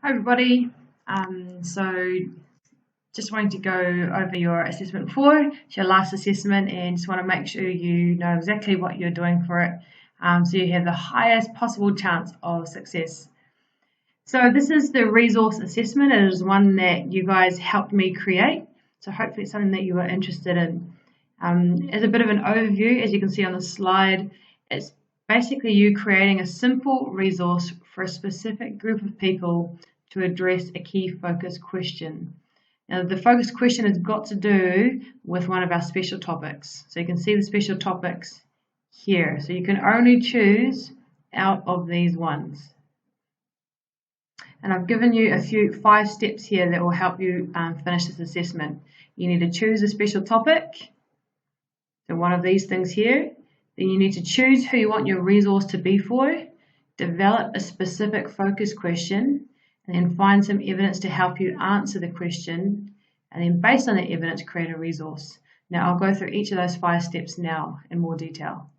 Hi everybody. So just wanting to go over your assessment 4, it's your last assessment, and just want to make sure you know exactly what you're doing for it, so you have the highest possible chance of success. So this is the resource assessment. It is one that you guys helped me create, so hopefully it's something that you are interested in. As a bit of an overview, as you can see on the slide, it's basically you creating a simple resource for a specific group of people to address a key focus question. Now, the focus question has got to do with one of our special topics. So you can see the special topics here. So you can only choose out of these ones. And I've given you 5 steps here that will help you finish this assessment. You need to choose a special topic. So one of these things here. Then you need to choose who you want your resource to be for, develop a specific focus question, and then find some evidence to help you answer the question, and then based on that evidence, create a resource. Now I'll go through each of those 5 steps now in more detail.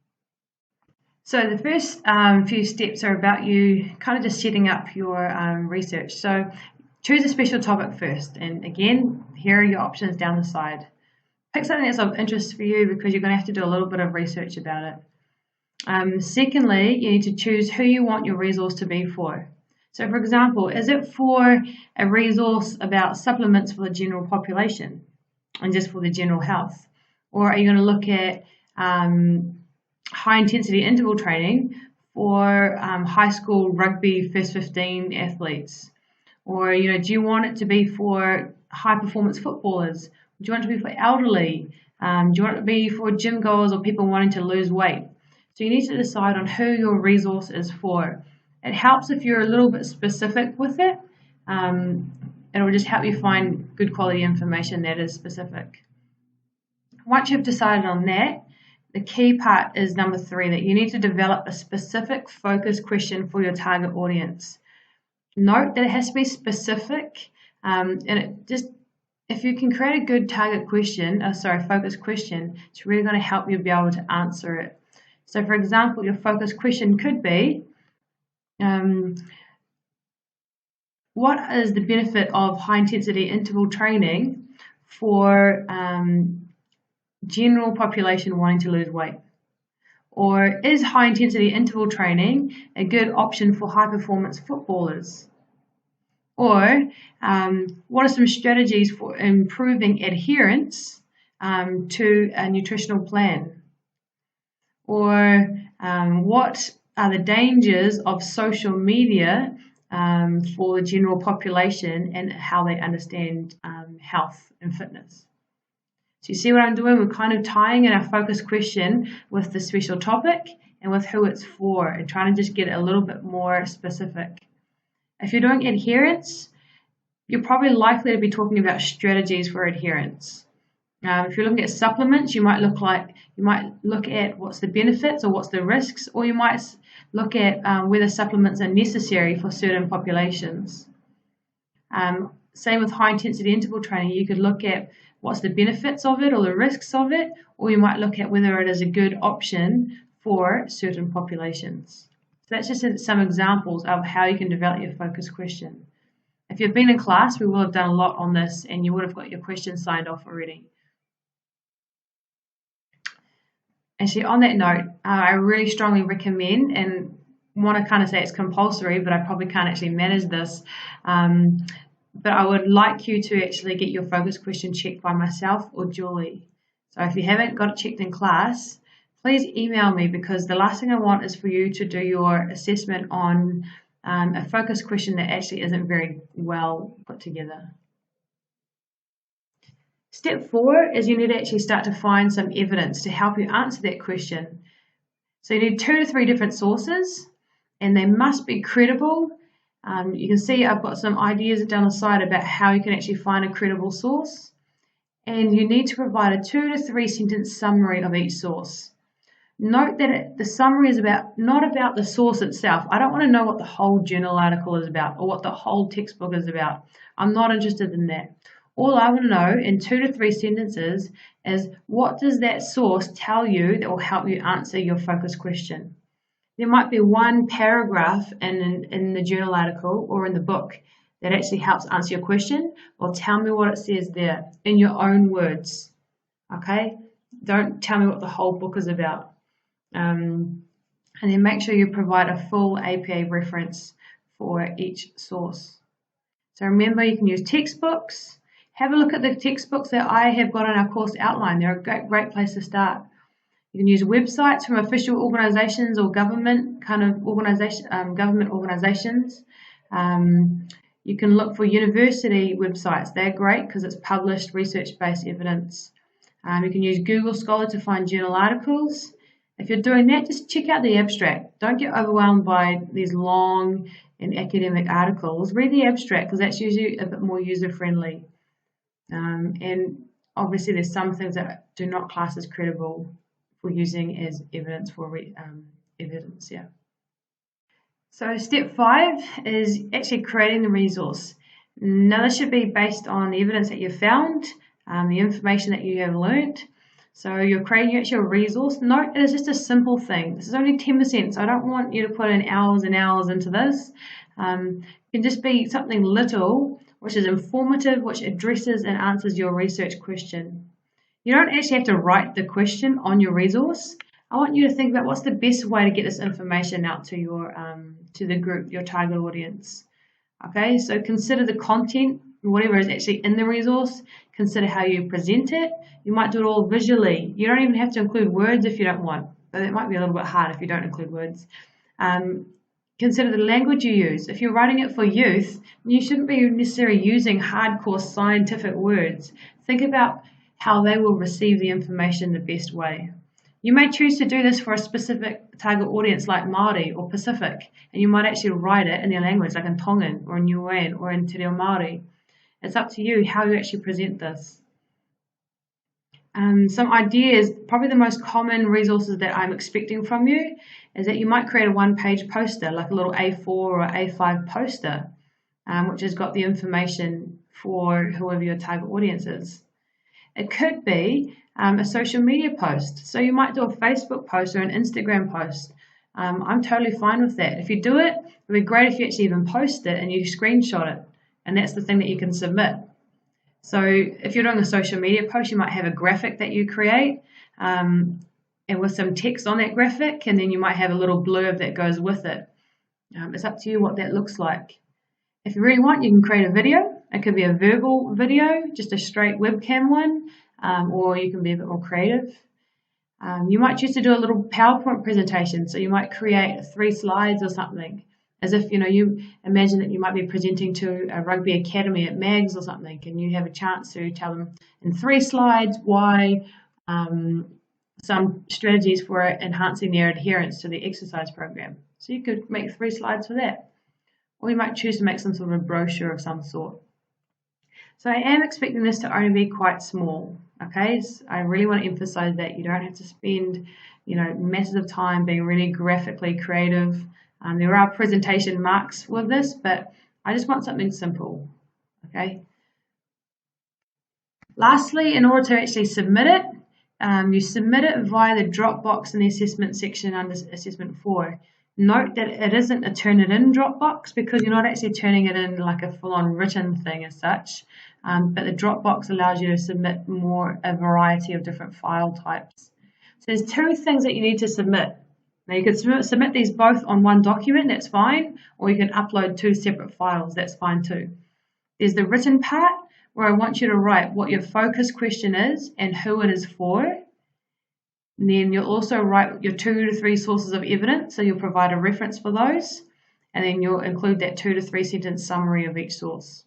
So the first few steps are about you kind of just setting up your research. So choose a special topic first, and again, here are your options down the side. Pick something that's of interest for you because you're going to have to do a little bit of research about it. Secondly, you need to choose who you want your resource to be for. So for example, is it for a resource about supplements for the general population and just for the general health? Or are you going to look at high intensity interval training for high school rugby first 15 athletes? Or do you want it to be for high performance footballers? Do you want it to be for elderly? Do you want it to be for gym goers or people wanting to lose weight? So you need to decide on who your resource is for. It helps if you're a little bit specific with it. It will just help you find good quality information that is specific. Once you've decided on that, the key part is number 3, that you need to develop a specific focus question for your target audience. Note that it has to be specific, if you can create a good focus question, it's really going to help you be able to answer it. So for example, your focus question could be, what is the benefit of high intensity interval training for general population wanting to lose weight? Or is high intensity interval training a good option for high performance footballers? Or what are some strategies for improving adherence to a nutritional plan? Or what are the dangers of social media for the general population and how they understand health and fitness? So you see what I'm doing? We're kind of tying in our focus question with the special topic and with who it's for, and trying to just get it a little bit more specific. If you're doing adherence, you're probably likely to be talking about strategies for adherence. If you're looking at supplements, you might look at what's the benefits or what's the risks, or you might look at whether supplements are necessary for certain populations. Same with high intensity interval training, you could look at what's the benefits of it or the risks of it, or you might look at whether it is a good option for certain populations. So that's just some examples of how you can develop your focus question. If you've been in class, we will have done a lot on this, and you would have got your questions signed off already. Actually, on that note, I really strongly recommend, and want to kind of say it's compulsory, but I probably can't actually manage this, but I would like you to actually get your focus question checked by myself or Julie. So if you haven't got it checked in class, please email me, because the last thing I want is for you to do your assessment on a focus question that actually isn't very well put together. Step 4 is you need to actually start to find some evidence to help you answer that question. So you need 2 to 3 different sources, and they must be credible. You can see I've got some ideas down the side about how you can actually find a credible source. And you need to provide a 2 to 3 sentence summary of each source. Note that the summary is not about the source itself. I don't want to know what the whole journal article is about or what the whole textbook is about. I'm not interested in that. All I want to know in 2 to 3 sentences is, what does that source tell you that will help you answer your focus question? There might be one paragraph in the journal article or in the book that actually helps answer your question, well, tell me what it says there in your own words. Okay? Don't tell me what the whole book is about. And then make sure you provide a full APA reference for each source. So remember, you can use textbooks. Have a look at the textbooks that I have got in our course outline. They're a great place to start. You can use websites from official organisations or government government organisations. You can look for university websites. They're great because it's published research-based evidence. You can use Google Scholar to find journal articles. If you're doing that, just check out the abstract. Don't get overwhelmed by these long and academic articles. Read the abstract because that's usually a bit more user-friendly. And obviously there's some things that do not class as credible for using as evidence for evidence. Yeah. So step 5 is actually creating the resource. Now this should be based on the evidence that you've found, the information that you have learnt. So you're creating actually a resource. Note it is just a simple thing. This is only 10%, so I don't want you to put in hours and hours into this. It can just be something little, which is informative, which addresses and answers your research question. You don't actually have to write the question on your resource. I want you to think about what's the best way to get this information out to your to the group, your target audience. Okay, so consider the content, whatever is actually in the resource. Consider how you present it. You might do it all visually. You don't even have to include words if you don't want, but it might be a little bit hard if you don't include words. Consider the language you use. If you're writing it for youth, you shouldn't be necessarily using hardcore scientific words. Think about how they will receive the information the best way. You may choose to do this for a specific target audience like Māori or Pacific, and you might actually write it in their language, like in Tongan or in Niuean or in Te Reo Māori. It's up to you how you actually present this. Some ideas, probably the most common resources that I'm expecting from you is that you might create a one-page poster, like a little A4 or A5 poster, which has got the information for whoever your target audience is. It could be a social media post. So you might do a Facebook post or an Instagram post. I'm totally fine with that. If you do it, it'd be great if you actually even post it and you screenshot it. And that's the thing that you can submit. So if you're doing a social media post, you might have a graphic that you create and with some text on that graphic, and then you might have a little blurb that goes with it. It's up to you what that looks like. If you really want, you can create a video. It could be a verbal video, just a straight webcam one, or you can be a bit more creative. You might choose to do a little PowerPoint presentation. So you might create 3 slides or something, as if you imagine that you might be presenting to a rugby academy at MAGS or something, and you have a chance to tell them in 3 slides why some strategies for enhancing their adherence to the exercise program. So you could make 3 slides for that. Or you might choose to make some sort of a brochure of some sort. So I am expecting this to only be quite small, okay? So I really want to emphasize that you don't have to spend, masses of time being really graphically creative. There are presentation marks with this, but I just want something simple, okay? Lastly, in order to actually submit it, you submit it via the Dropbox in the assessment section under assessment 4. Note that it isn't a turn it in Dropbox because you're not actually turning it in like a full-on written thing as such, but the Dropbox allows you to submit a variety of different file types. So there's 2 things that you need to submit. Now you can submit these both on one document, that's fine, or you can upload 2 separate files, that's fine too. There's the written part where I want you to write what your focus question is and who it is for. And then you'll also write your 2 to 3 sources of evidence, so you'll provide a reference for those, and then you'll include that 2 to 3 sentence summary of each source.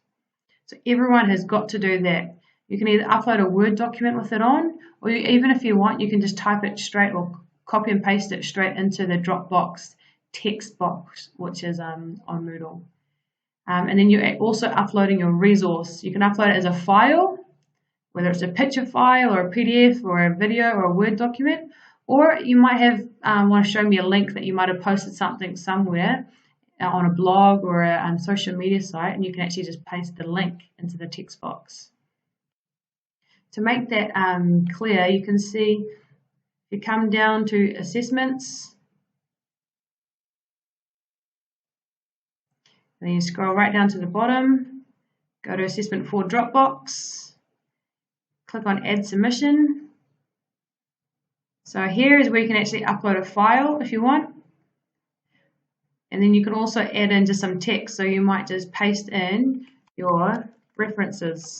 So everyone has got to do that. You can either upload a Word document with it on, or even if you want, you can just type it straight or copy and paste it straight into the Dropbox text box, which is on Moodle. And then you're also uploading your resource. You can upload it as a file, whether it's a picture file or a PDF or a video or a Word document, or you might have want to show me a link that you might have posted something somewhere on a blog or a social media site, and you can actually just paste the link into the text box. To make that clear, you can see if you come down to assessments, And then you scroll right down to the bottom, go to Assessment 4 Dropbox, click on Add Submission. So here is where you can actually upload a file if you want. And then you can also add in just some text. So you might just paste in your references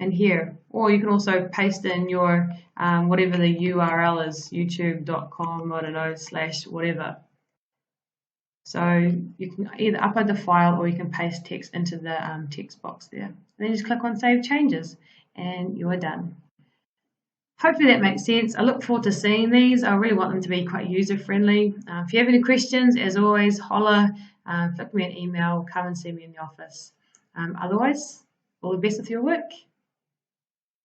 in here. Or you can also paste in your whatever the URL is, youtube.com, I don't know, / whatever. So you can either upload the file or you can paste text into the text box there. And then just click on Save Changes and you are done. Hopefully that makes sense. I look forward to seeing these. I really want them to be quite user-friendly. If you have any questions, as always, holler, flick me an email, come and see me in the office. Otherwise, all the best with your work.